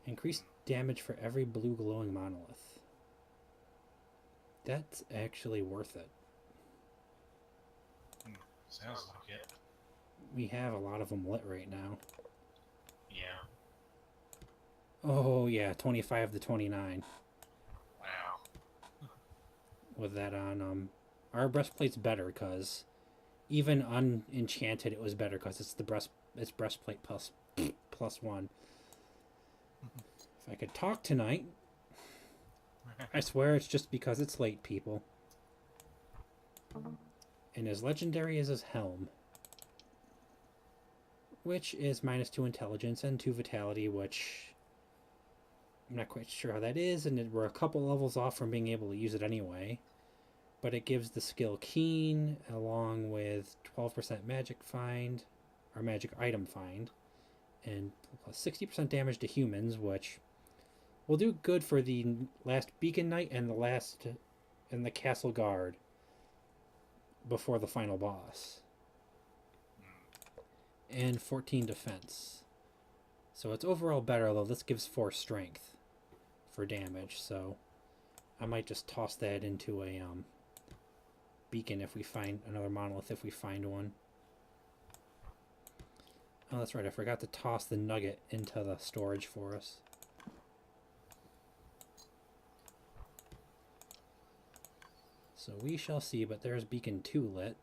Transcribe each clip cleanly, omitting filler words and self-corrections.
Increased damage for every blue glowing monolith. That's actually worth it. Sounds like it. We have a lot of them lit right now. Yeah. Oh yeah, 25 to 29 Wow. with that on. Our breastplate's better because even unenchanted, it was better because it's breastplate plus one. If I could talk tonight, I swear it's just because it's late, people. And as legendary as his helm, which is -2 intelligence and 2 vitality, which I'm not quite sure how that is, and we're a couple levels off from being able to use it anyway. But it gives the skill Keen along with 12% magic find, or magic item find, and plus 60% damage to humans, which will do good for the last Beacon Knight and the Castle Guard before the final boss. And 14 defense. So it's overall better, although this gives 4 strength for damage, so I might just toss that into a beacon if we find another monolith, if we find one. Oh, that's right, I forgot to toss the nugget into the storage for us. So we shall see, but there's beacon 2 lit.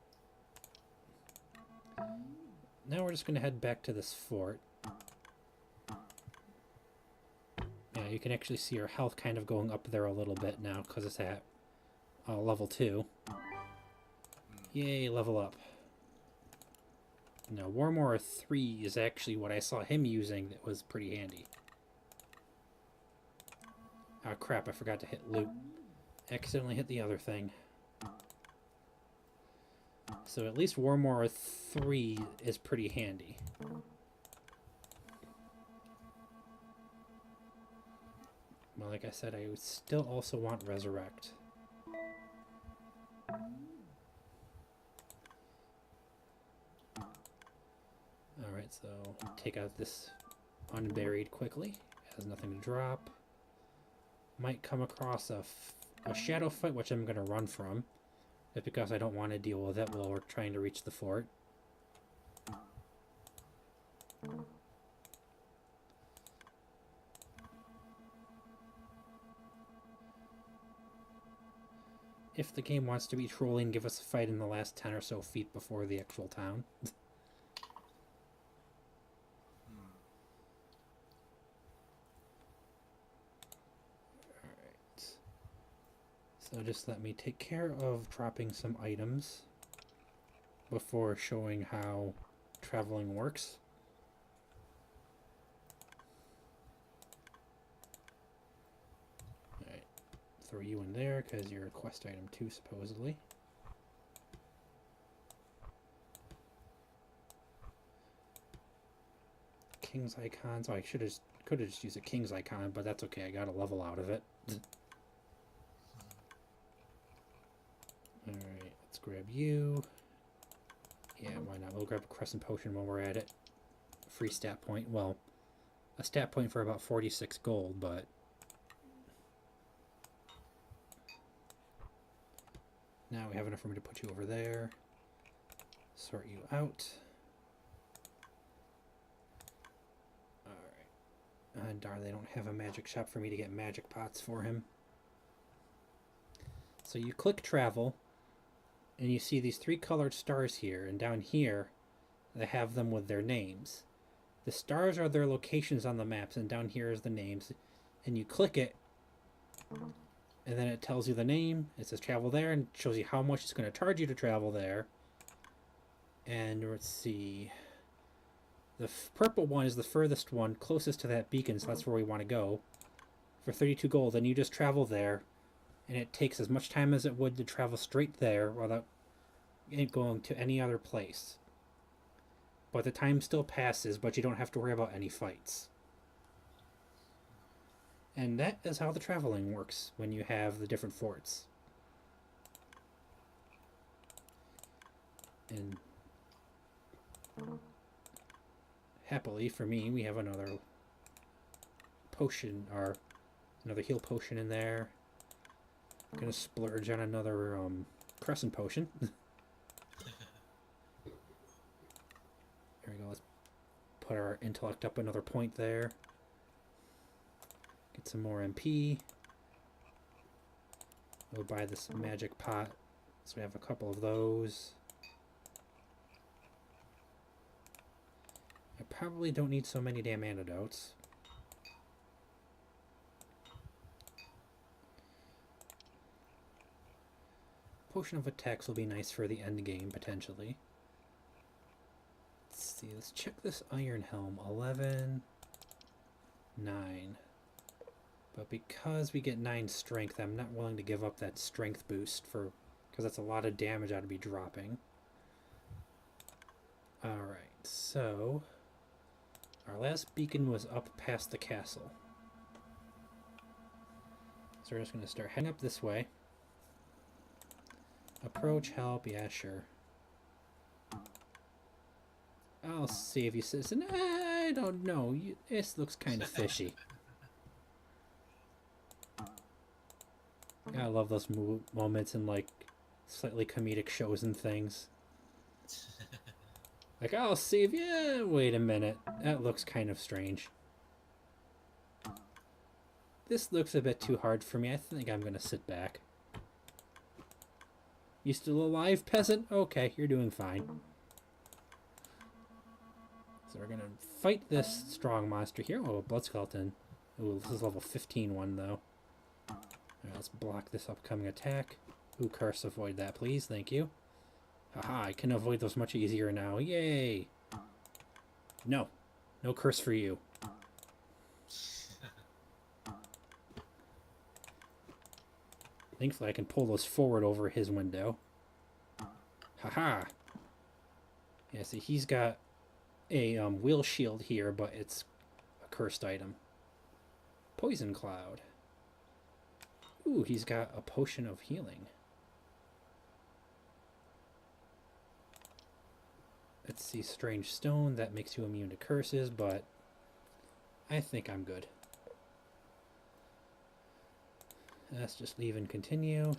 Now we're just going to head back to this fort. Yeah, you can actually see our health kind of going up there a little bit now because it's at level 2. Yay, level up. Now, Warmore 3 is actually what I saw him using that was pretty handy. Oh crap, I forgot to hit loot. Accidentally hit the other thing. So at least Warmore 3 is pretty handy. Well, like I said, I would still also want Resurrect. Alright, so take out this unburied quickly. It has nothing to drop. Might come across a shadow fight, which I'm going to run from. Just because I don't want to deal with it while we're trying to reach the fort. If the game wants to be trolling, give us a fight in the last 10 or so feet before the actual town. Alright. So just let me take care of dropping some items before showing how traveling works. Alright. Throw you in there because you're a quest item too, supposedly. King's icons. Oh, I could have just used a King's icon, but that's okay. I got a level out of it. Alright, let's grab you. Yeah, why not? We'll grab a Crescent Potion while we're at it. Free stat point. Well, a stat point for about 46 gold, but... Now we have enough room to put you over there. Sort you out. Alright. Darn, they don't have a magic shop for me to get magic pots for him. So you click travel, and you see these 3 colored stars here, and down here they have them with their names. The stars are their locations on the maps, and down here is the names. And you click it, and then it tells you the name. It says travel there, and shows you how much it's going to charge you to travel there. And let's see. The purple one is the furthest one, closest to that beacon, so that's where we want to go. For 32 gold, and you just travel there, and it takes as much time as it would to travel straight there without going to any other place. But the time still passes, but you don't have to worry about any fights. And that is how the traveling works when you have the different forts. And happily for me, we have another potion, or another heal potion in there. Gonna splurge on another crescent potion. There we go. Let's put our intellect up another point there. Get some more MP. We'll buy this magic pot. So we have a couple of those. I probably don't need so many damn antidotes. Potion of attacks will be nice for the end game, potentially. Let's see, let's check this iron helm. 11, 9. But because we get 9 strength, I'm not willing to give up that strength boost because that's a lot of damage I'd be dropping. Alright, so our last beacon was up past the castle. So we're just going to start heading up this way. Approach, help, yeah, sure. I'll save you, citizen. I don't know. This looks kind of fishy. I love those moments in, like, slightly comedic shows and things. Like, I'll save you. Wait a minute. That looks kind of strange. This looks a bit too hard for me. I think I'm going to sit back. You still alive, peasant? Okay, you're doing fine. So we're going to fight this strong monster here. Oh, blood skeleton. Ooh, this is level 15 one, though. Alright, let's block this upcoming attack. Ooh, curse, avoid that, please. Thank you. Haha, I can avoid those much easier now. Yay! No. No curse for you. Thankfully, I can pull those forward over his window. Haha! Yeah, see, he's got a wheel shield here, but it's a cursed item. Poison cloud. Ooh, he's got a potion of healing. Let's see, strange stone. That makes you immune to curses, but I think I'm good. Let's just leave and continue.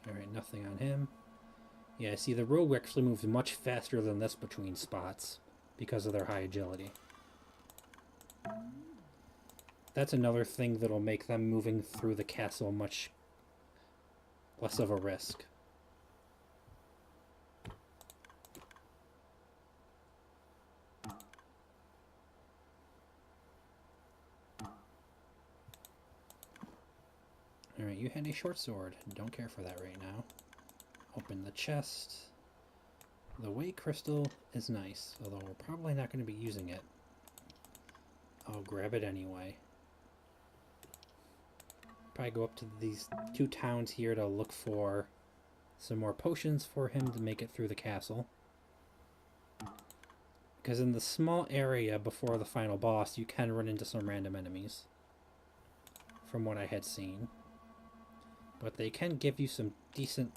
Alright, nothing on him. Yeah, see, the rogue actually moves much faster than this between spots because of their high agility. That's another thing that'll make them moving through the castle much less of a risk. Alright, you had a short sword. Don't care for that right now. Open the chest. The weight crystal is nice, although we're probably not going to be using it. I'll grab it anyway. Probably go up to these 2 towns here to look for some more potions for him to make it through the castle. Because in the small area before the final boss, you can run into some random enemies. From what I had seen. But they can give you some decent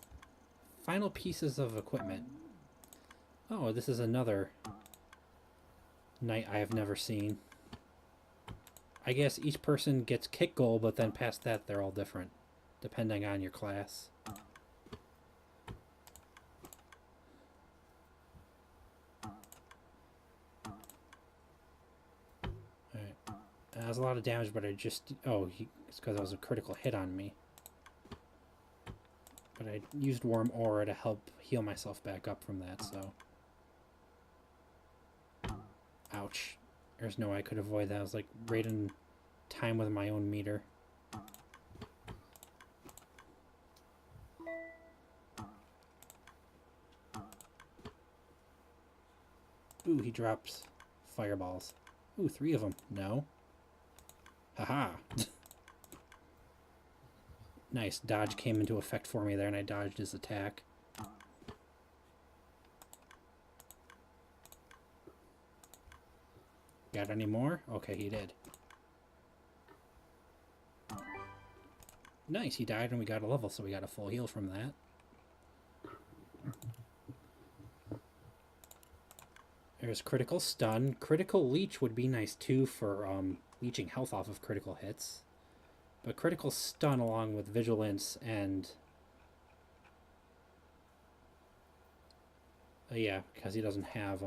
final pieces of equipment. Oh, this is another knight I have never seen. I guess each person gets kick goal, but then past that they're all different, depending on your class. Alright. That was a lot of damage, but I just... Oh, it's because that was a critical hit on me. But I used Worm Aura to help heal myself back up from that, so... Ouch. There's no way I could avoid that. I was like right in time with my own meter. Ooh, he drops fireballs. Ooh, 3 of them. No. Haha. Nice. Dodge came into effect for me there, and I dodged his attack. Got any more? Okay, he did. Nice, he died and we got a level, so we got a full heal from that. There's critical stun. Critical leech would be nice too for leeching health off of critical hits. But critical stun along with vigilance and yeah, because he doesn't have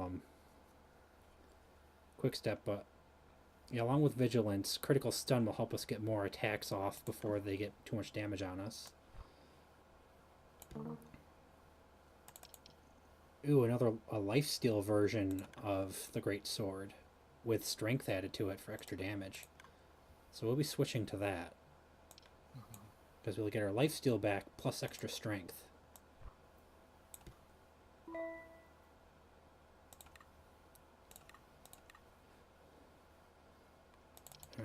quick step, but yeah, along with vigilance, critical stun will help us get more attacks off before they get too much damage on us. Ooh, another a lifesteal version of the Great Sword with strength added to it for extra damage. So we'll be switching to that because we'll get our lifesteal back plus extra strength.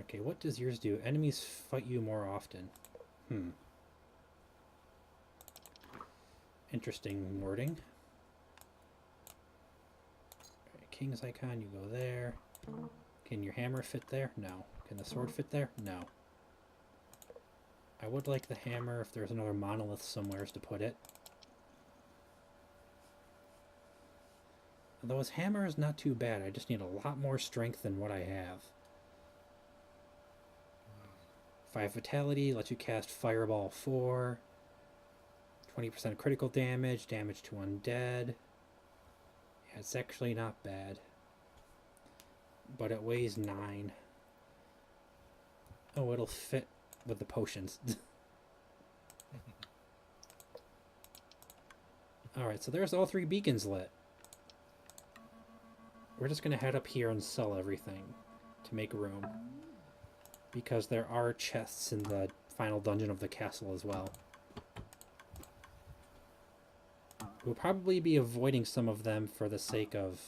Okay, what does yours do? Enemies fight you more often. Interesting wording. Right, King's icon, you go there. Can your hammer fit there? No. Can the sword fit there? No. I would like the hammer if there's another monolith somewhere to put it. Although his hammer is not too bad, I just need a lot more strength than what I have. 5 Vitality lets you cast Fireball 4. 20% critical damage, damage to undead. Yeah, it's actually not bad. But it weighs 9. Oh, it'll fit with the potions. Alright, so there's all 3 beacons lit. We're just going to head up here and sell everything to make room. Because there are chests in the final dungeon of the castle as well. We'll probably be avoiding some of them for the sake of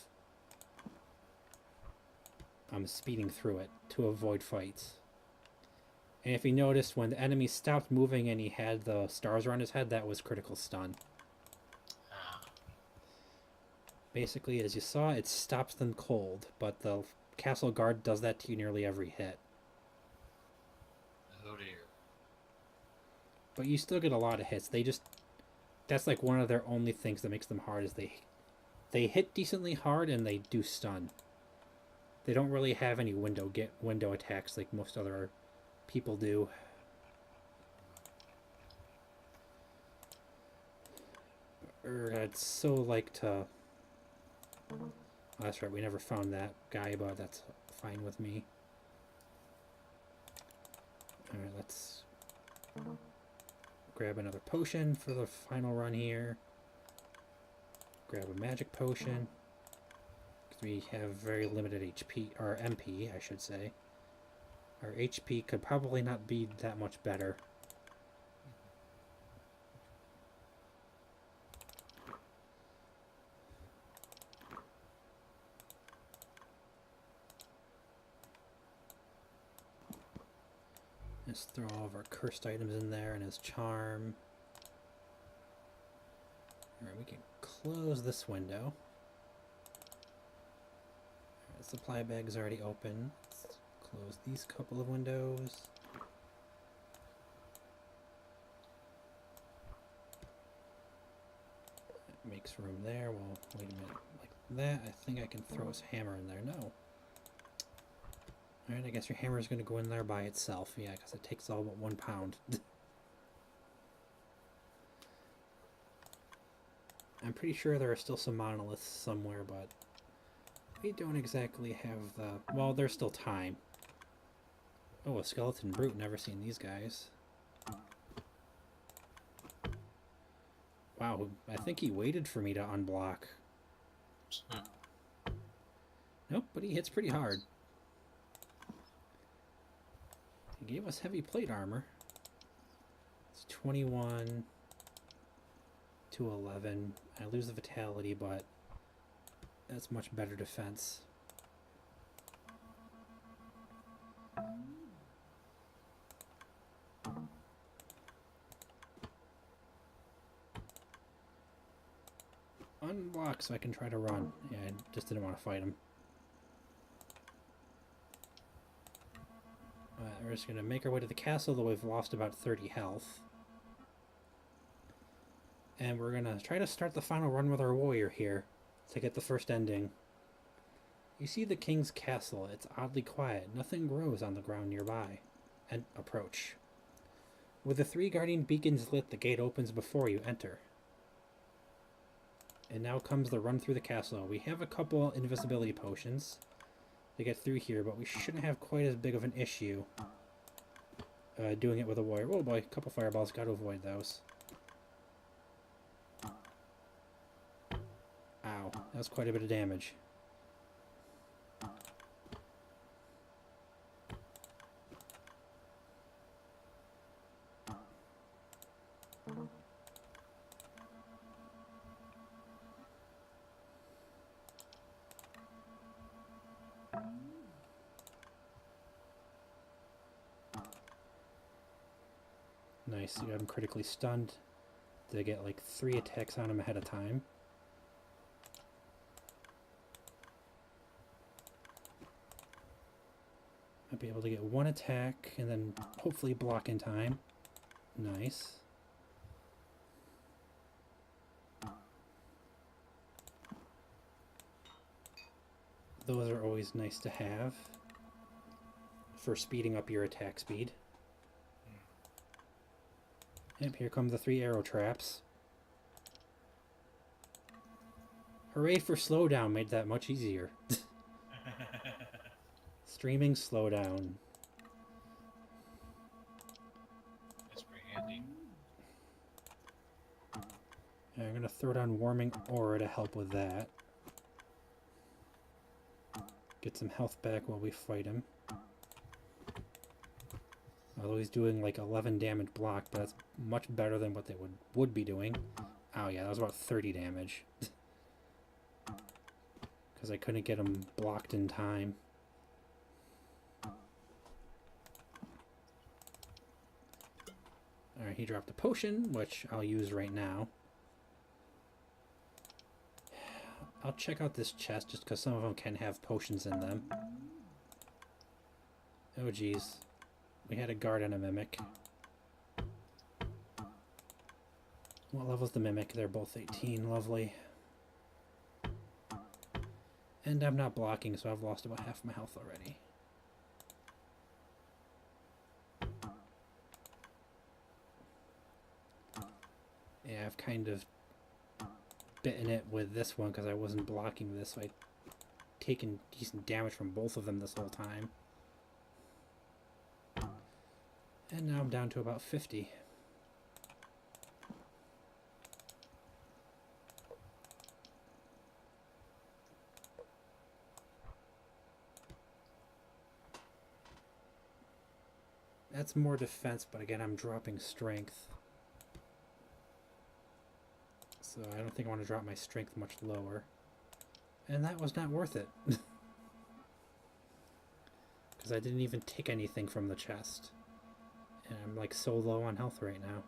speeding through it to avoid fights. And if you noticed, when the enemy stopped moving and he had the stars around his head, that was critical stun. Basically, as you saw, it stops them cold, but the castle guard does that to you nearly every hit. Oh dear. But you still get a lot of hits. They just... That's like one of their only things that makes them hard is they hit decently hard and they do stun. They don't really have any window attacks like most other people do. I'd so like to... Oh, that's right, we never found that guy, but that's fine with me. Alright, let's grab another potion for the final run here. Grab a magic potion. Because we have very limited HP, or MP, I should say. Our HP could probably not be that much better. Let's throw all of our cursed items in there and his charm. Alright, we can close this window. Alright, supply bag's already open. Let's close these couple of windows. That makes room there. Well, wait a minute. Like that, I think I can throw his hammer in there. No. Alright, I guess your hammer is going to go in there by itself. Yeah, because it takes all but 1 pound. I'm pretty sure there are still some monoliths somewhere, but we don't exactly have the... Well, there's still time. Oh, a skeleton brute. Never seen these guys. Wow, I think he waited for me to unblock. Nope, but he hits pretty hard. He gave us heavy plate armor. It's 21 to 11. I lose the vitality, but that's much better defense. Unblock so I can try to run. Yeah, I just didn't want to fight him. We're just going to make our way to the castle, though we've lost about 30 health. And we're gonna try to start the final run with our warrior here to get the first ending. You see the king's castle. It's oddly quiet. Nothing grows on the ground nearby. And approach. With the 3 guardian beacons lit, the gate opens before you enter. And now comes the run through the castle. We have a couple invisibility potions to get through here, but we shouldn't have quite as big of an issue doing it with a warrior. Oh boy, a couple fireballs. Gotta avoid those. Ow, that was quite a bit of damage. Nice, you got him critically stunned. Did I get like 3 attacks on him ahead of time? I'll be able to get 1 attack and then hopefully block in time. Nice. Those are always nice to have for speeding up your attack speed. Yep, here come the 3 arrow traps. Hooray for slowdown, made that much easier. Streaming slowdown. That's pretty handy. I'm gonna throw down warming aura to help with that. Get some health back while we fight him. Although he's doing like 11 damage block, but that's much better than what they would be doing. Oh yeah, that was about 30 damage. Because I couldn't get him blocked in time. Alright, he dropped a potion, which I'll use right now. I'll check out this chest just because some of them can have potions in them. Oh geez. We had a guard and a mimic. What level's the mimic? They're both 18. Lovely. And I'm not blocking, so I've lost about half my health already. Yeah, I've kind of bitten it with this one because I wasn't blocking this, so I'd taken decent damage from both of them this whole time. And now I'm down to about 50. That's more defense, but again, I'm dropping strength. So I don't think I want to drop my strength much lower. And that was not worth it. Because I didn't even take anything from the chest. And I'm like so low on health right now.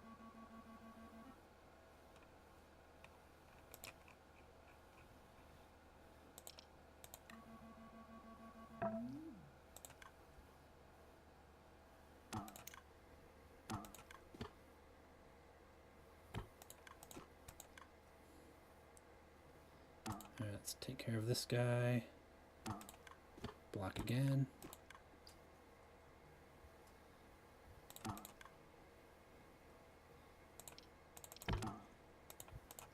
Alright, let's take care of this guy. Block again.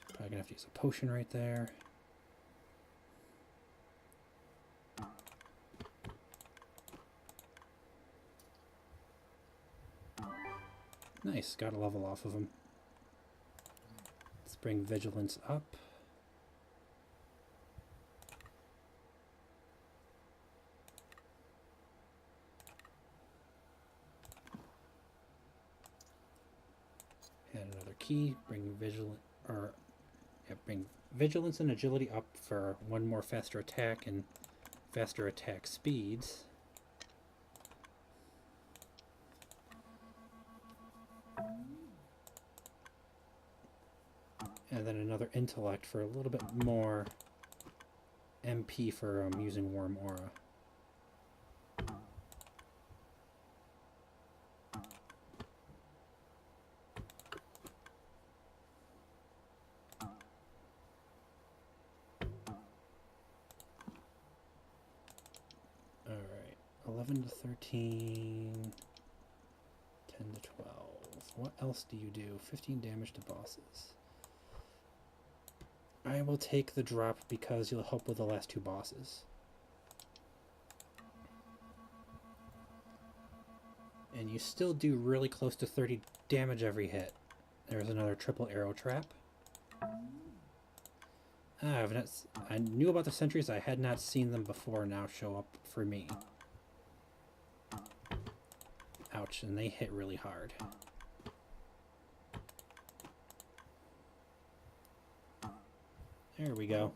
Probably gonna have to use a potion right there. Nice, got a level off of him. Let's bring vigilance up. Add another key, bring bring vigilance and agility up for 1 more faster attack and faster attack speeds. And then another intellect for a little bit more MP for using Worm Aura. 11 to 13, 10 to 12. What else do you do? 15 damage to bosses. I will take the drop because you'll help with the last two bosses. And you still do really close to 30 damage every hit. There's another triple arrow trap. I knew about the sentries. I had not seen them before now show up for me. Ouch, and they hit really hard. There we go.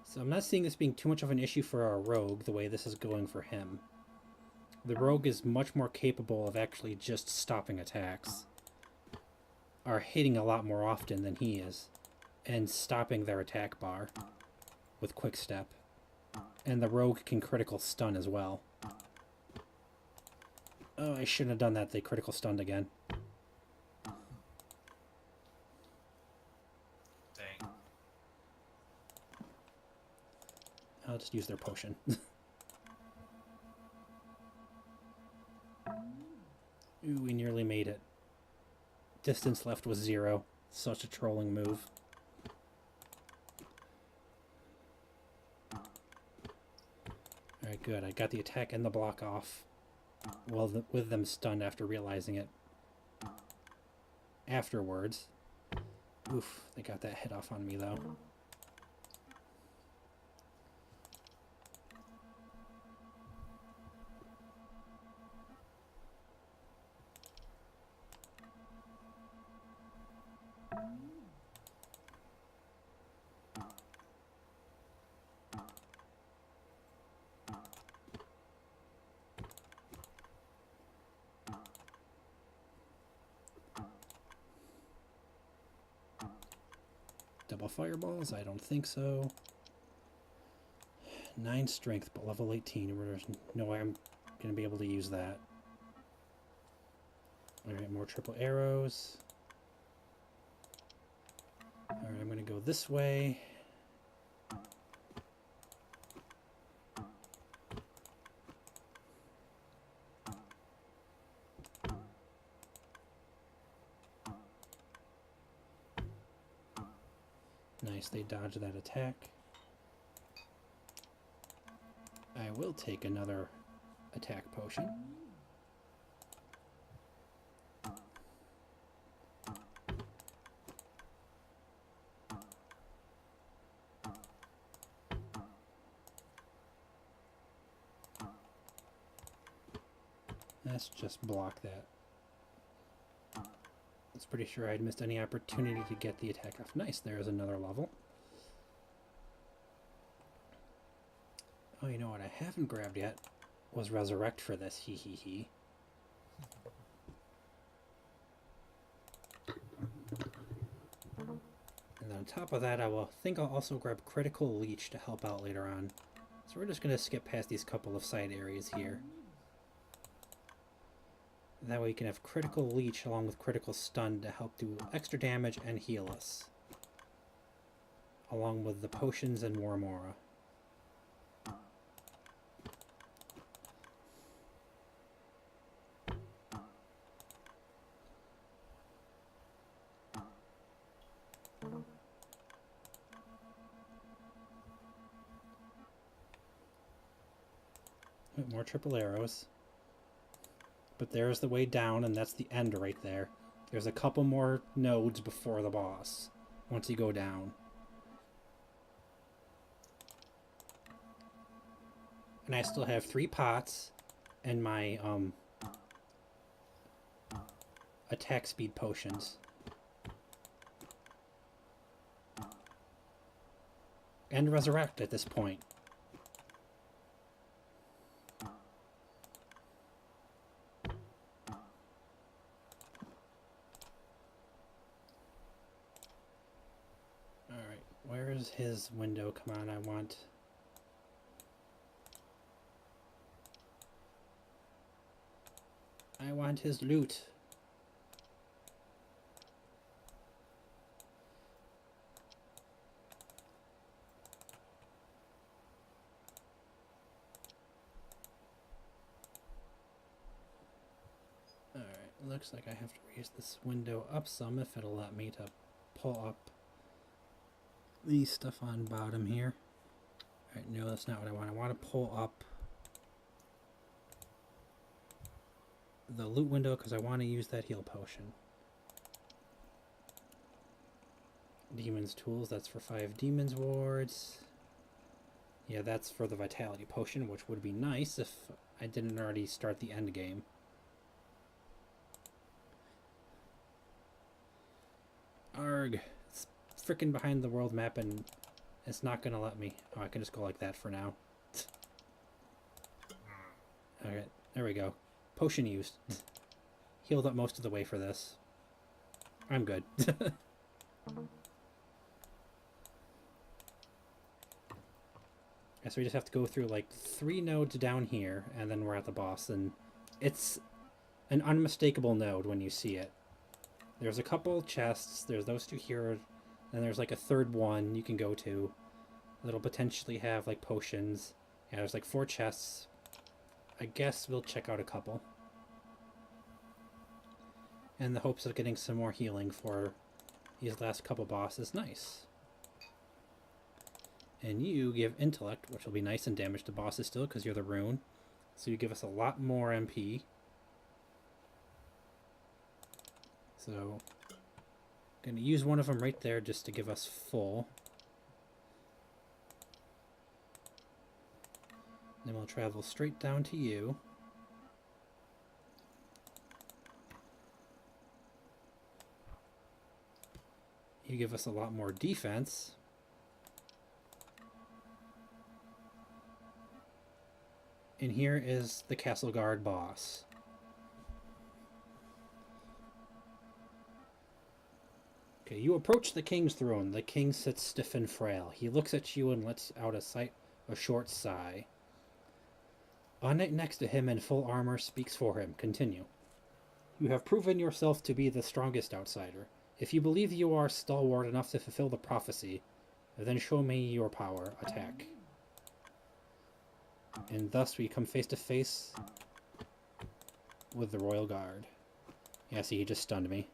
So I'm not seeing this being too much of an issue for our rogue, the way this is going for him. The rogue is much more capable of actually just stopping attacks. Are hitting a lot more often than he is. And stopping their attack bar with quick step. And the rogue can critical stun as well. Oh, I shouldn't have done that. They critical stunned again. Dang. I'll just use their potion. Ooh, we nearly made it. Distance left was 0. Such a trolling move. Alright, good. I got the attack and the block off. Well, with them stunned after realizing it. Afterwards. Oof, they got that hit off on me, though. Double fireballs? I don't think so. 9 strength, but level 18. There's no way I'm going to be able to use that. Alright, more triple arrows. Alright, I'm going to go this way. Nice, they dodged that attack. I will take another attack potion. Let's just block that. I was pretty sure I'd missed any opportunity to get the attack off. Nice, there's another level. Oh, you know what I haven't grabbed yet was Resurrect for this, hee hee hee. And then on top of that, I'll also grab Critical Leech to help out later on. So we're just going to skip past these couple of side areas here. That way you can have Critical Leech along with Critical Stun to help do extra damage and heal us. Along with the potions and Warmora. More triple arrows. But there's the way down, and that's the end right there. There's a couple more nodes before the boss, once you go down. And I still have 3 pots, and my, attack speed potions. And Resurrect at this point. Where's his window? Come on, I want his loot. Looks like I have to raise this window up some if it'll let me to pull up the stuff on bottom here. Alright, no, that's not what I want. I want to pull up the loot window because I want to use that heal potion. Demon's Tools, that's for 5 Demon's Wards. Yeah, that's for the Vitality Potion, which would be nice if I didn't already start the end game. Arg! It's freaking behind the world map and it's not gonna let me. Oh, I can just go like that for now. Alright, there we go. Potion used. Healed up most of the way for this. I'm good. So we just have to go through like 3 nodes down here, and then we're at the boss, and it's an unmistakable node when you see it. There's a couple chests, there's those 2 here, and there's like a 3rd one you can go to that'll potentially have like potions. Yeah, there's like 4 chests. I guess we'll check out a couple. In the hopes of getting some more healing for these last couple bosses. Nice. And you give intellect, which will be nice and damage to bosses still because you're the rune. So you give us a lot more MP. So going to use one of them right there just to give us full. Then we'll travel straight down to you. You give us a lot more defense. And here is the Castle Guard boss. Okay, you approach the king's throne. The king sits stiff and frail. He looks at you and lets out a short sigh. A knight next to him in full armor speaks for him. Continue. You have proven yourself to be the strongest outsider. If you believe you are stalwart enough to fulfill the prophecy, then show me your power. Attack. And thus we come face to face with the Royal Guard. Yeah, see, he just stunned me.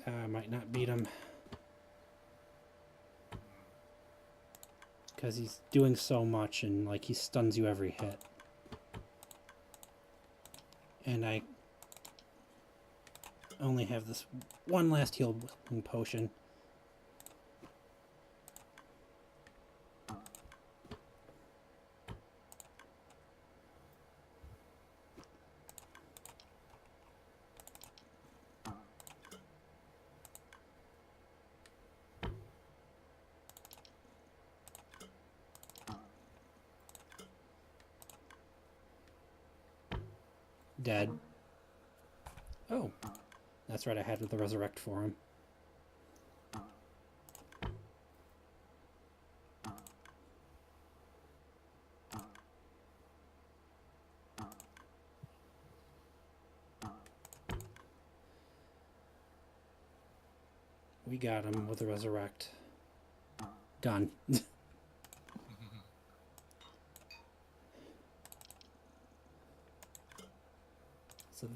I might not beat him. Because he's doing so much and like he stuns you every hit. And I only have this one last healing potion. Dead. Oh, that's right, I had the resurrect for him. We got him with the resurrect. Done. So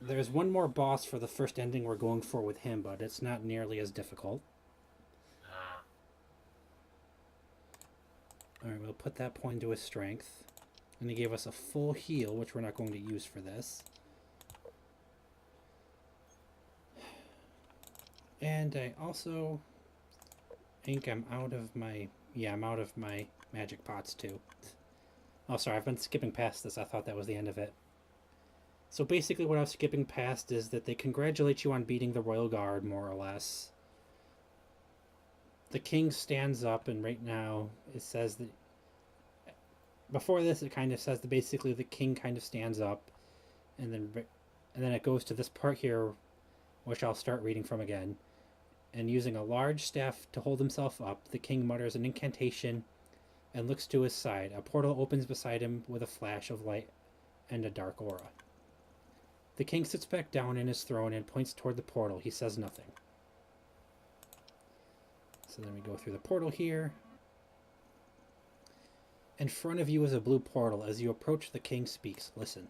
there's one more boss for the first ending we're going for with him, but it's not nearly as difficult. Alright, we'll put that point to his strength. And he gave us a full heal, which we're not going to use for this. And I also think I'm out of my... Yeah, I'm out of my magic pots too. Oh, sorry, I've been skipping past this. I thought that was the end of it. So basically what I was skipping past is that they congratulate you on beating the Royal Guard, more or less. The king stands up, and right now it says that... Before this, it kind of says that basically the king kind of stands up, and then it goes to this part here, which I'll start reading from again. And using a large staff to hold himself up, the king mutters an incantation and looks to his side. A portal opens beside him with a flash of light and a dark aura. The king sits back down in his throne and points toward the portal. He says nothing. So then we go through the portal here. In front of you is a blue portal. As you approach, the king speaks. Listen.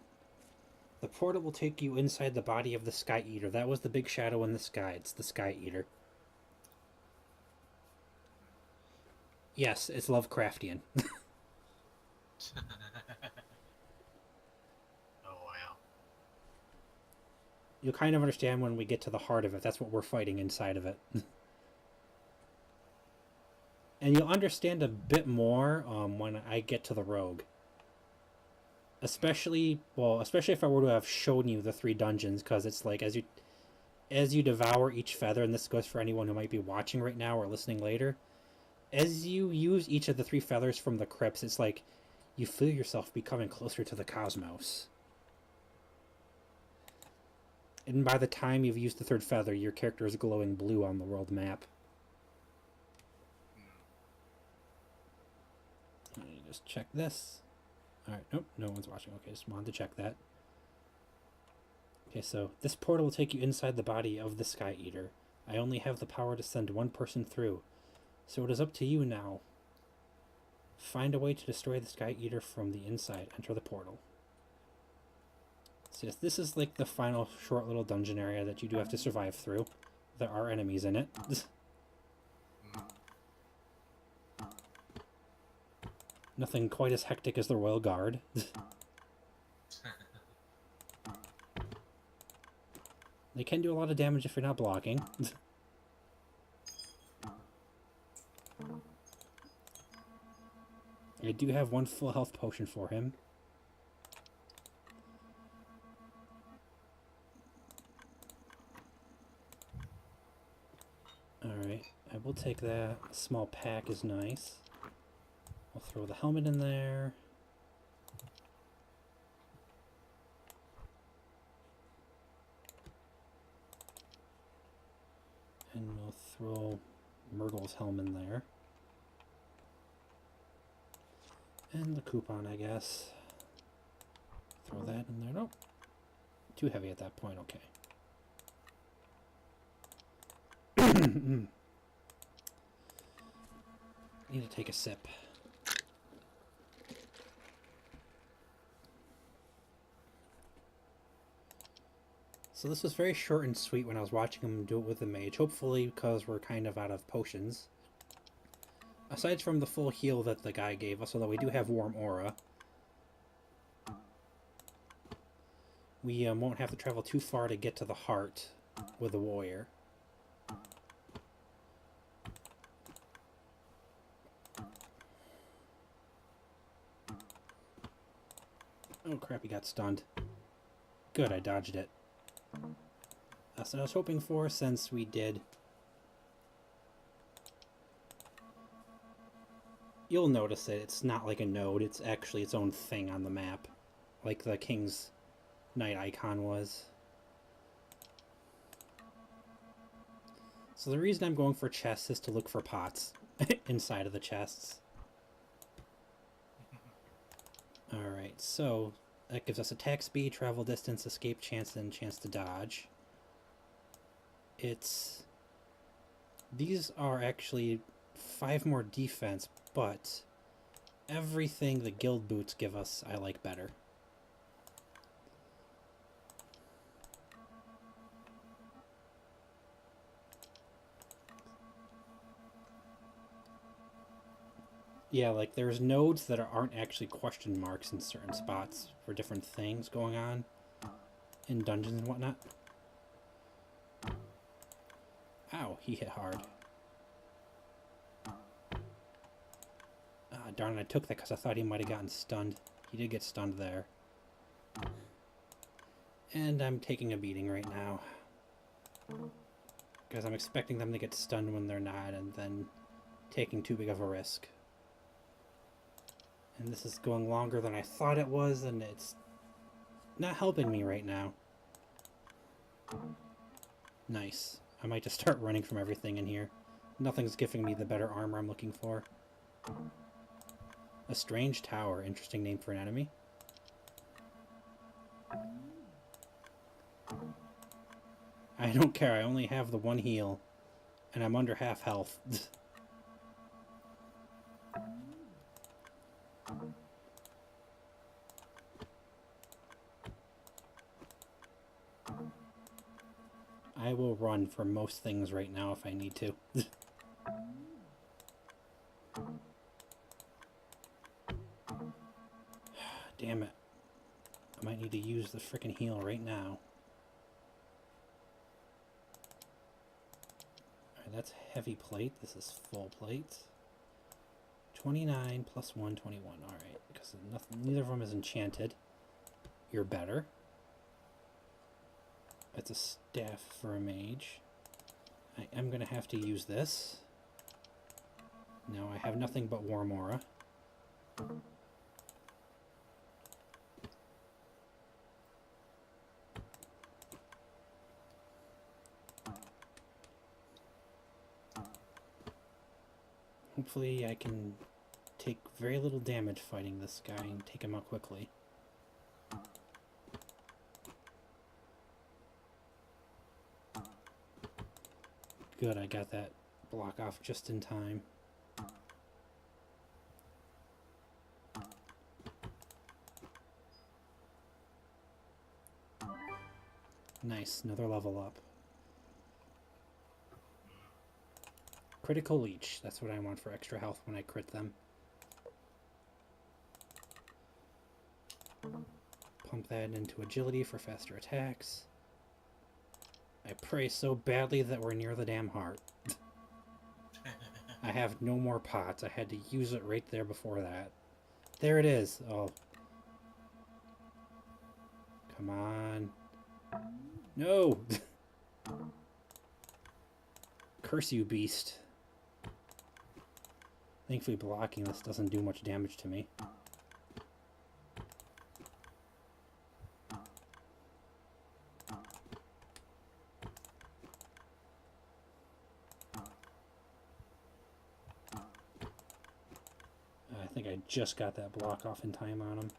The portal will take you inside the body of the Sky Eater. That was the big shadow in the sky. It's the Sky Eater. Yes, it's Lovecraftian. Oh, wow. You'll kind of understand when we get to the heart of it. That's what we're fighting inside of it. And you'll understand a bit more when I get to the rogue. Especially if I were to have shown you the 3 dungeons, because it's like as you devour each feather, and this goes for anyone who might be watching right now or listening later, as you use each of the 3 feathers from the crypts, it's like you feel yourself becoming closer to the cosmos. And by the time you've used the 3rd feather, your character is glowing blue on the world map. Let me just check this. Alright, nope, no one's watching. Okay, just wanted to check that. Okay, so this portal will take you inside the body of the Sky Eater. I only have the power to send one person through, so it is up to you now. Find a way to destroy the Sky Eater from the inside. Enter the portal. So yes, this is like the final short little dungeon area that you do have to survive through. There are enemies in it. Nothing quite as hectic as the Royal Guard. They can do a lot of damage if you're not blocking. I do have 1 full health potion for him. Alright, I will take that. A small pack is nice. I'll throw the helmet in there. And we'll throw Murgle's helm in there. And the coupon, I guess. Throw that in there. Nope. Too heavy at that point, okay. Need to take a sip. So this was very short and sweet when I was watching him do it with the mage. Hopefully because we're kind of out of potions. Aside from the full heal that the guy gave us, although we do have warm aura. We won't have to travel too far to get to the heart with the warrior. Oh crap, he got stunned. Good, I dodged it. That's what I was hoping for, since we did. You'll notice that it's not like a node, it's actually its own thing on the map. Like the King's Knight icon was. So the reason I'm going for chests is to look for pots inside of the chests. Alright, so that gives us attack speed, travel distance, escape chance, and chance to dodge. These are actually 5 more defense, but everything the guild boots give us I like better. Yeah, like there's nodes that aren't actually question marks in certain spots for different things going on in dungeons and whatnot. Ow, he hit hard. darn it, I took that because I thought he might have gotten stunned. He did get stunned there. And I'm taking a beating right now. Because I'm expecting them to get stunned when they're not, and then taking too big of a risk. And this is going longer than I thought it was, and it's not helping me right now. Nice. I might just start running from everything in here. Nothing's giving me the better armor I'm looking for. A strange tower. Interesting name for an enemy. I don't care. I only have the one heal. And I'm under half health. I will run for most things right now if I need to. Damn it. I might need to use the frickin' heal right now. Alright, that's heavy plate. This is full plate. 29 plus 1, 21. Alright, because neither of them is enchanted. You're better. That's a staff for a mage. I am going to have to use this. Now I have nothing but Warm Aura. Hopefully I can take very little damage fighting this guy and take him out quickly. Good, I got that block off just in time. Nice, another level up. Critical Leech, that's what I want for extra health when I crit them. Pump that into agility for faster attacks. I pray so badly that we're near the damn heart. I have no more pots. I had to use it right there before that. There it is. Oh. Come on. No! Curse you, beast. Thankfully blocking this doesn't do much damage to me. I think I just got that block off in time on him.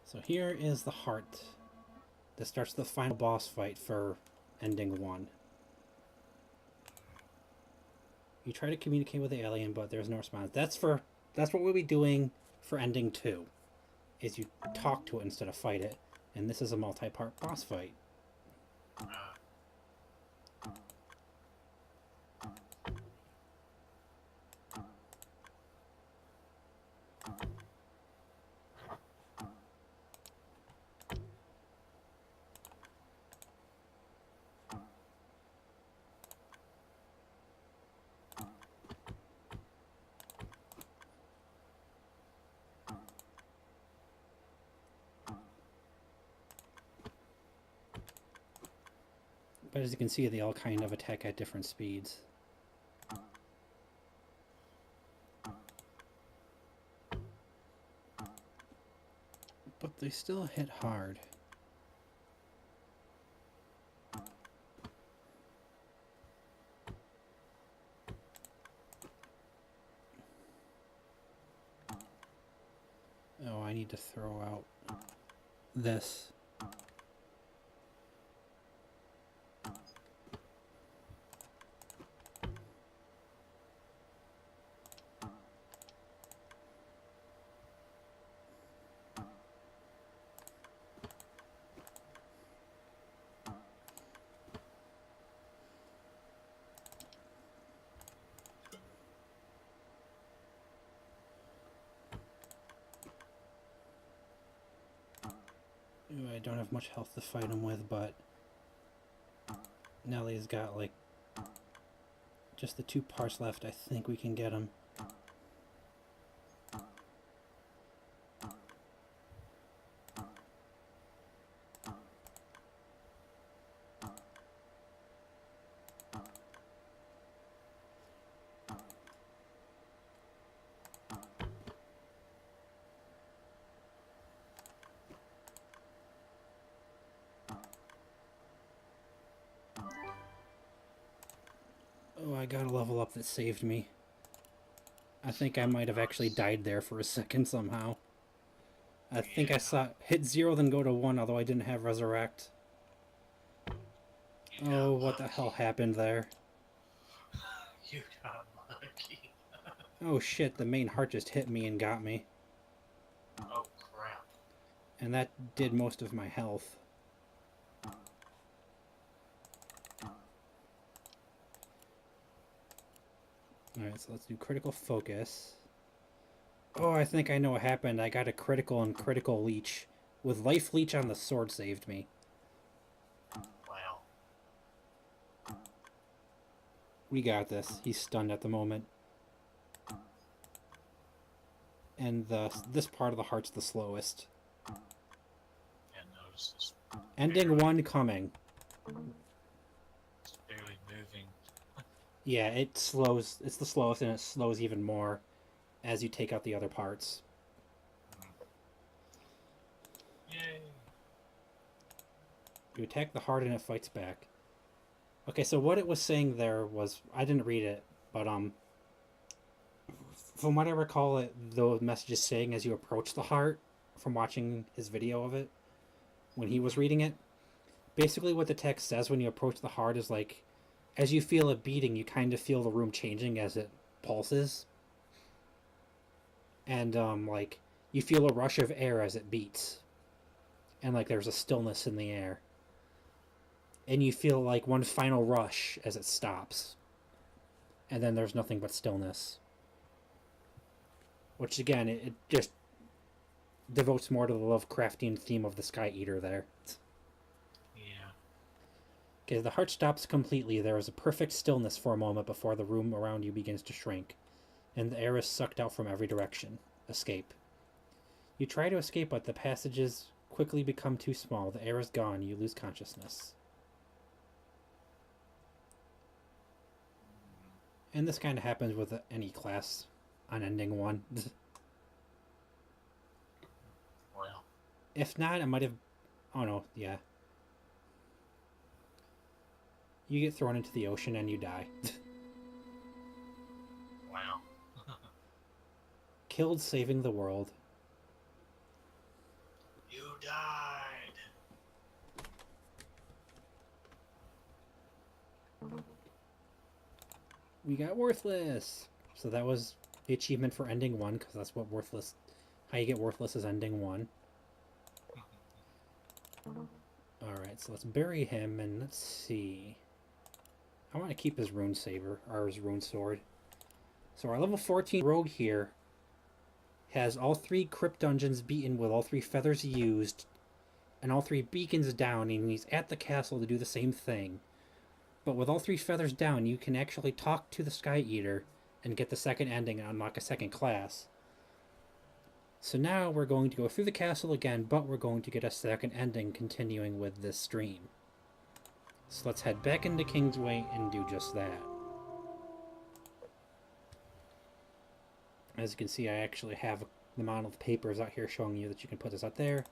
So here is the heart. This starts the final boss fight for ending 1. You try to communicate with the alien, but there's no response. That's what we'll be doing for ending 2. Is you talk to it instead of fight it. And this is a multi-part boss fight. But as you can see, they all kind of attack at different speeds. But they still hit hard. Oh, I need to throw out this. I don't have much health to fight him with, but Nellie's got like Just the 2 parts left. I think we can get them. Oh, I got a level up that saved me. I think I might have actually died there for a second somehow. I think I saw hit 0 then go to 1, although I didn't have resurrect. Oh, what the hell happened there? You got lucky. Oh shit, the main heart just hit me and got me. Oh crap. And that did most of my health. Alright, so let's do critical focus. Oh, I think I know what happened. I got a critical and critical leech. With life leech on the sword saved me. Wow. We got this. He's stunned at the moment. And this part of the heart's the slowest. Yeah, notice this. Ending 1 coming. It's barely moving. Yeah, it slows. It's the slowest, and it slows even more as you take out the other parts. Yay. You attack the heart and it fights back. Okay, so what it was saying there was, I didn't read it, but from what I recall, the message is saying as you approach the heart, from watching his video of it, when he was reading it, basically what the text says when you approach the heart is like, as you feel it beating, you kind of feel the room changing as it pulses. And, like, you feel a rush of air as it beats. And, like, there's a stillness in the air. And you feel, like, one final rush as it stops. And then there's nothing but stillness. Which, again, it just devotes more to the Lovecraftian theme of the Sky Eater there. Yeah. Okay, the heart stops completely. There is a perfect stillness for a moment before the room around you begins to shrink, and the air is sucked out from every direction. Escape. You try to escape, but the passages quickly become too small. The air is gone. You lose consciousness. And this kind of happens with any class on ending 1. Well. If not, it might have... Oh no, yeah. You get thrown into the ocean and you die. Wow. Killed saving the world. You died. We got worthless. So that was the achievement for ending 1, because that's what worthless... How you get worthless is ending 1. Alright, so let's bury him, and let's see... I want to keep his rune saber, or his rune sword. So our level 14 rogue here has all 3 crypt dungeons beaten with all 3 feathers used, and all 3 beacons down, and he's at the castle to do the same thing. But with all 3 feathers down, you can actually talk to the Sky Eater and get the second ending and unlock a second class. So now we're going to go through the castle again, but we're going to get a second ending continuing with this stream. So let's head back into Kingsway and do just that. As you can see, I actually have the amount of papers out here showing you that you can put this out there.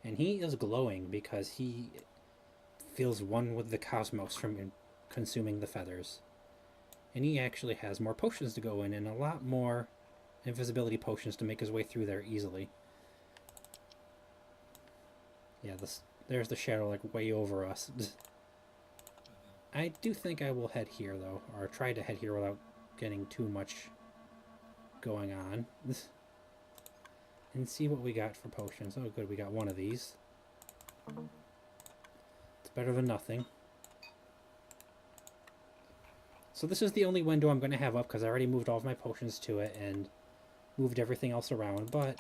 And he is glowing because he feels one with the cosmos from consuming the feathers. And he actually has more potions to go in and a lot more invisibility potions to make his way through there easily. Yeah, there's the shadow like way over us. I do think I will head here though, or try to head here without getting too much going on. And see what we got for potions. Oh good, we got one of these. It's better than nothing. So this is the only window I'm going to have up because I already moved all of my potions to it and moved everything else around, but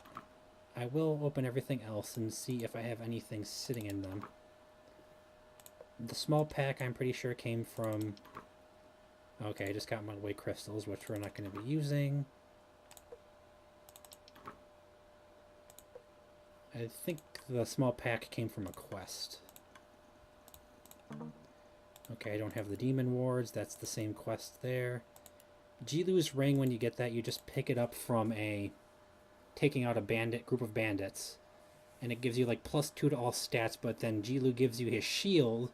I will open everything else and see if I have anything sitting in them. The small pack I'm pretty sure came from Okay, I just got my away crystals, which we're not going to be using. I think the small pack came from a quest. Okay, I don't have the demon wards. That's the same quest there. Jilu's ring, when you get that, you just pick it up from a taking out a group of bandits. And it gives you like +2 to all stats, but then Jilu gives you his shield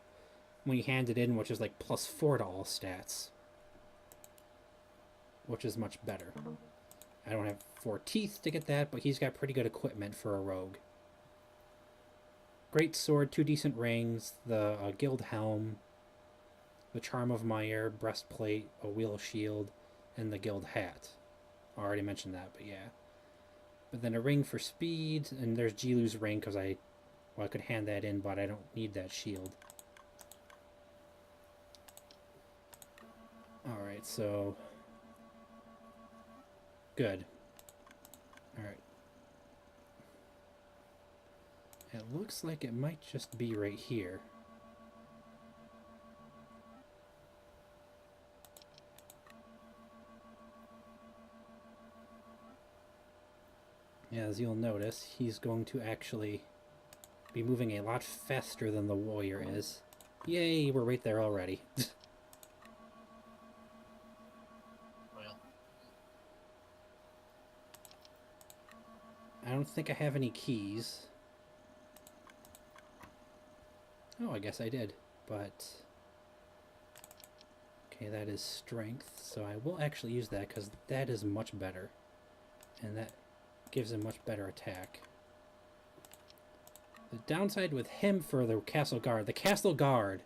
when you hand it in, which is like +4 to all stats. Which is much better. I don't have 4 teeth to get that, but he's got pretty good equipment for a rogue. Great sword, 2 decent rings, the guild helm, the charm of Meyer, breastplate, a wheel shield, and the guild hat. I already mentioned that, but yeah. But then a ring for speed, and there's Jilu's ring, because I could hand that in, but I don't need that shield. Alright, so... Good. Alright. It looks like it might just be right here. As you'll notice, he's going to actually be moving a lot faster than the warrior is. Yay, we're right there already. Well, I don't think I have any keys. Oh, I guess I did, but... Okay, that is strength, so I will actually use that, because that is much better. And that gives him much better attack. The downside with him for the castle guard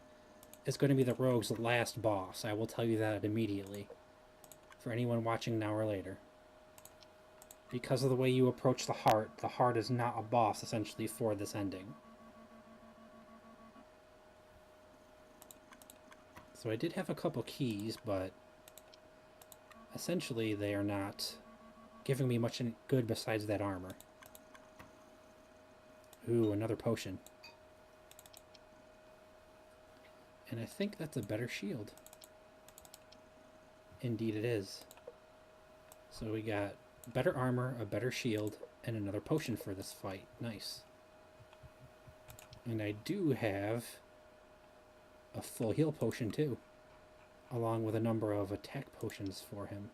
is going to be the rogue's last boss. I will tell you that immediately. For anyone watching now or later. Because of the way you approach the heart is not a boss, essentially, for this ending. So I did have a couple keys, but essentially they are not giving me much good besides that armor. Ooh, another potion. And I think that's a better shield. Indeed it is. So we got better armor, a better shield, and another potion for this fight. Nice. And I do have a full heal potion too, along with a number of attack potions for him.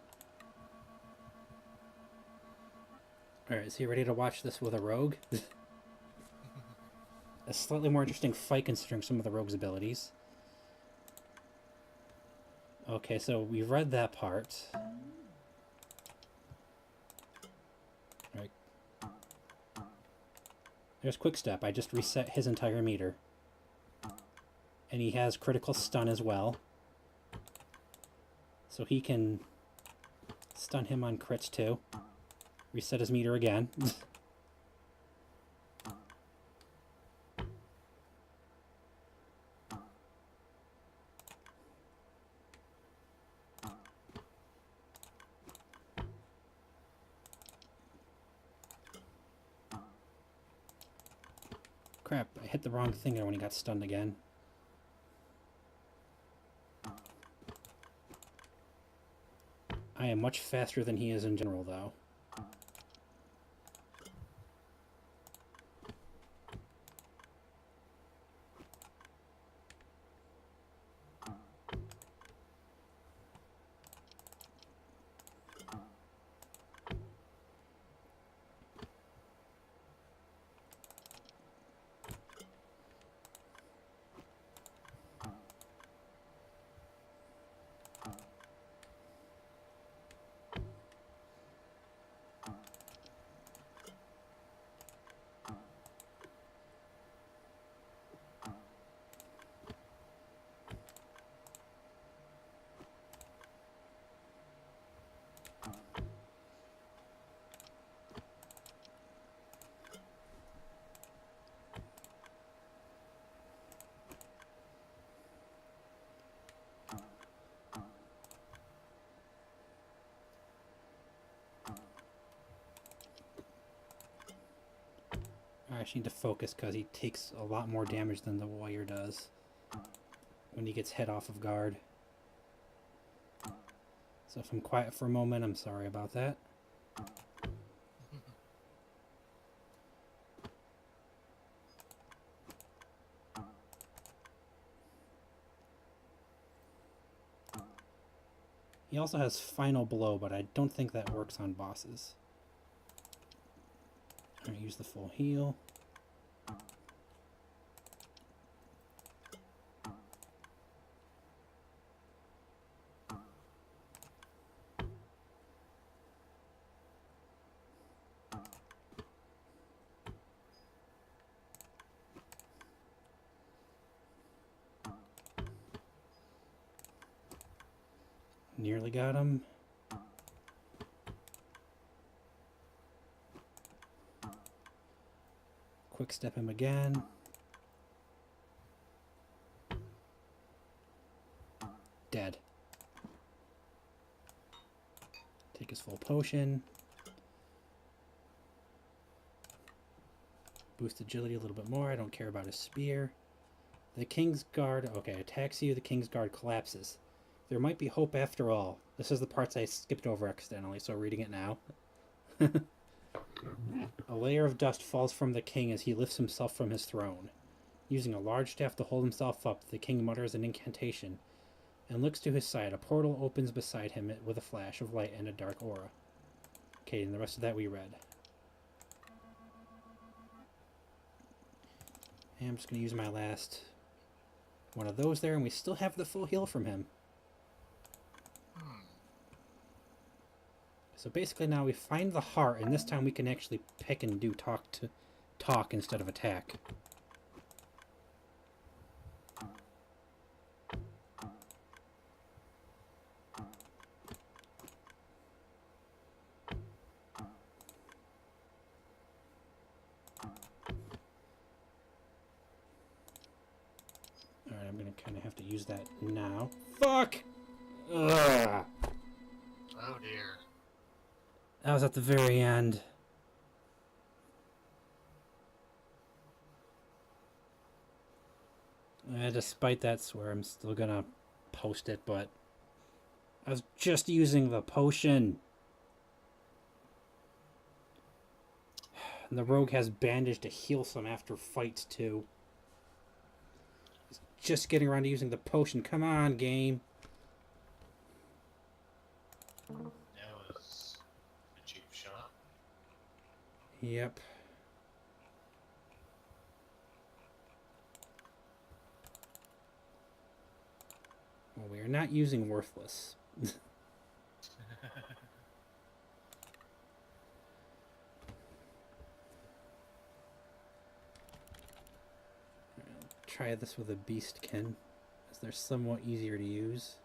Alright, is he ready to watch this with a rogue? A slightly more interesting fight considering some of the rogue's abilities. Okay, so we've read that part. Alright. There's Quick Step. I just reset his entire meter. And he has critical stun as well. So he can stun him on crits too. Reset his meter again. Crap, I hit the wrong thing there when he got stunned again. I am much faster than he is in general, though. I actually need to focus because he takes a lot more damage than the warrior does when he gets hit off of guard. So if I'm quiet for a moment, I'm sorry about that. He also has Final Blow, but I don't think that works on bosses. I'm gonna use the full heal. Nearly got him. Quick step him again. Dead. Take his full potion. Boost agility a little bit more. I don't care about his spear. The King's Guard, okay, attacks you. The King's Guard collapses. There might be hope after all. This is the parts I skipped over accidentally, so reading it now. A layer of dust falls from the king as he lifts himself from his throne. Using a large staff to hold himself up, the king mutters an incantation and looks to his side. A portal opens beside him with a flash of light and a dark aura. Okay, and the rest of that we read. And I'm just going to use my last one of those there, and we still have the full heal from him. So basically now we find the heart, and this time we can actually pick and do talk instead of attack. Alright, I'm gonna kinda have to use that now. Fuck! Ugh! Oh dear. That was at the very end. Despite that swear, I'm still gonna post it, but I was just using the potion. And the rogue has bandage to heal some after fights, too. He's just getting around to using the potion. Come on, game. That was a cheap shot. Yep. Well, we are not using Worthless. Try this with a Beastkin, as they're somewhat easier to use.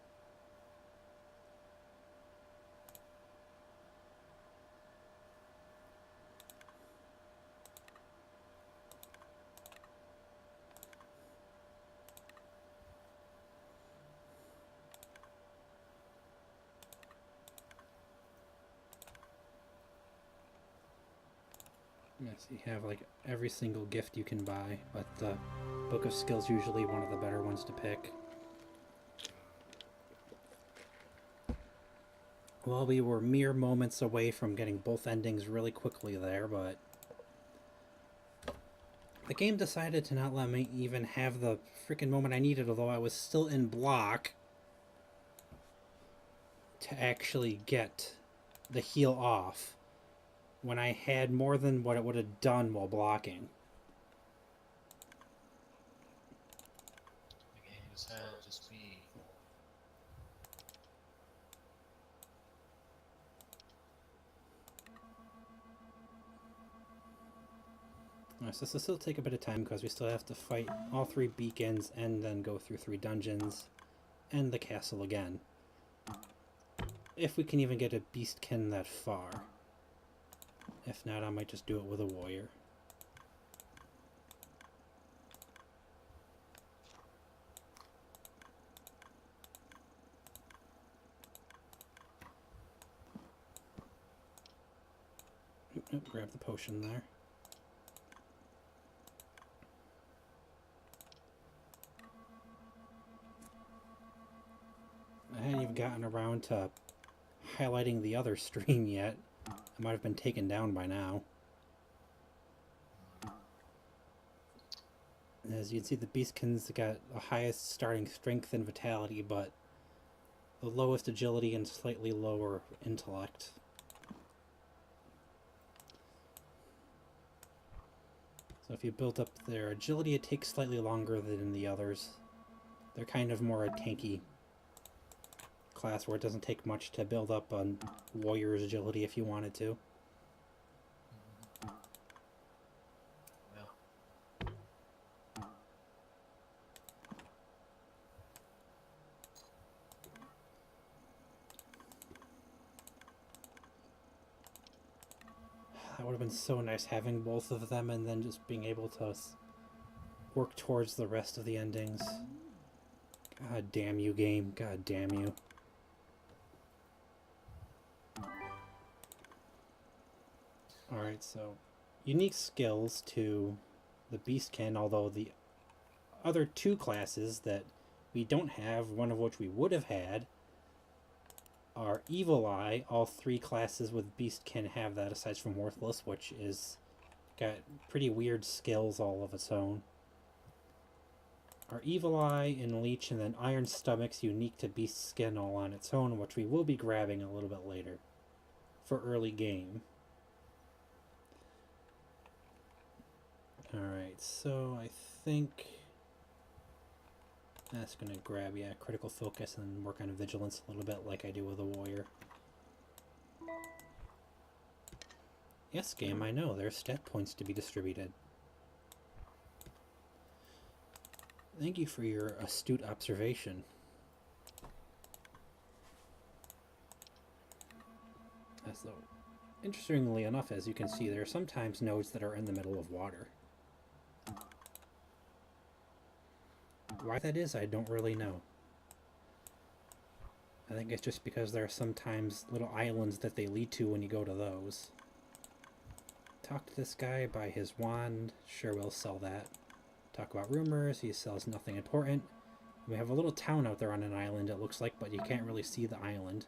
Yes, you have like every single gift you can buy, but the Book of Skills usually one of the better ones to pick. Well, we were mere moments away from getting both endings really quickly there, but the game decided to not let me even have the freaking moment I needed, although I was still in block, to actually get the heal off when I had more than what it would have done while blocking. The game decided to just be. Alright, so this will still take a bit of time because we still have to fight all 3 beacons and then go through 3 dungeons and the castle again. If we can even get a Beastkin that far. If not, I might just do it with a warrior. Oop, grab the potion there. I hadn't even gotten around to highlighting the other stream yet. It might have been taken down by now. As you can see, the Beastkin's got the highest starting strength and vitality, but the lowest agility and slightly lower intellect. So if you build up their agility, it takes slightly longer than the others. They're kind of more a tanky class where it doesn't take much to build up a warrior's agility if you wanted to. That would have been so nice having both of them and then just being able to work towards the rest of the endings. God damn you, game. God damn you. Alright, so unique skills to the Beastkin, although the other two classes that we don't have, one of which we would have had, are Evil Eye. All three classes with Beastkin have that, aside from Worthless, which is got pretty weird skills all of its own. Our Evil Eye and Leech, and then Iron Stomach's unique to Beastskin all on its own, which we will be grabbing a little bit later for early game. Alright, so I think that's going to grab, yeah, critical focus and work on vigilance a little bit like I do with a warrior. Yes, game, I know. There's stat points to be distributed. Thank you for your astute observation. So, interestingly enough, as you can see, there are sometimes nodes that are in the middle of water. Why that is, I don't really know. I think it's just because there are sometimes little islands that they lead to when you go to those. Talk to this guy, buy his wand. Sure, we'll sell that. Talk about rumors. He sells nothing important. We have a little town out there on an island, it looks like, but you can't really see the island.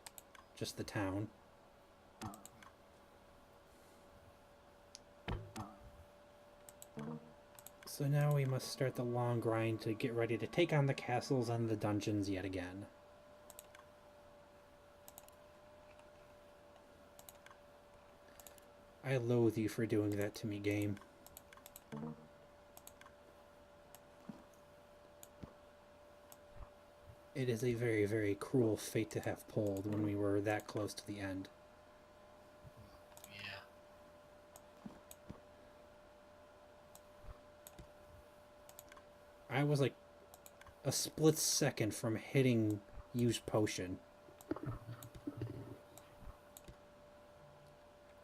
Just the town. So now we must start the long grind to get ready to take on the castles and the dungeons yet again. I loathe you for doing that to me, game. It is a very, very cruel fate to have pulled when we were that close to the end. Yeah. I was like a split second from hitting use potion.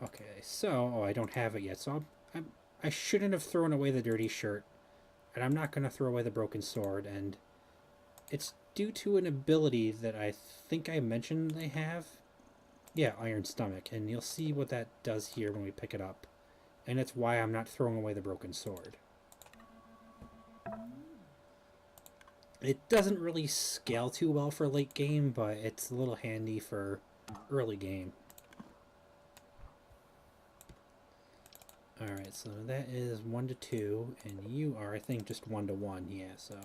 Okay, so, oh, I don't have it yet, so I shouldn't have thrown away the dirty shirt, and I'm not going to throw away the broken sword, and it's due to an ability that I think I mentioned they have. Yeah, Iron Stomach, and you'll see what that does here when we pick it up, and it's why I'm not throwing away the broken sword. It doesn't really scale too well for late game, but it's a little handy for early game. Alright, so that is 1 to 2, and you are, I think, just 1 to 1, yeah, so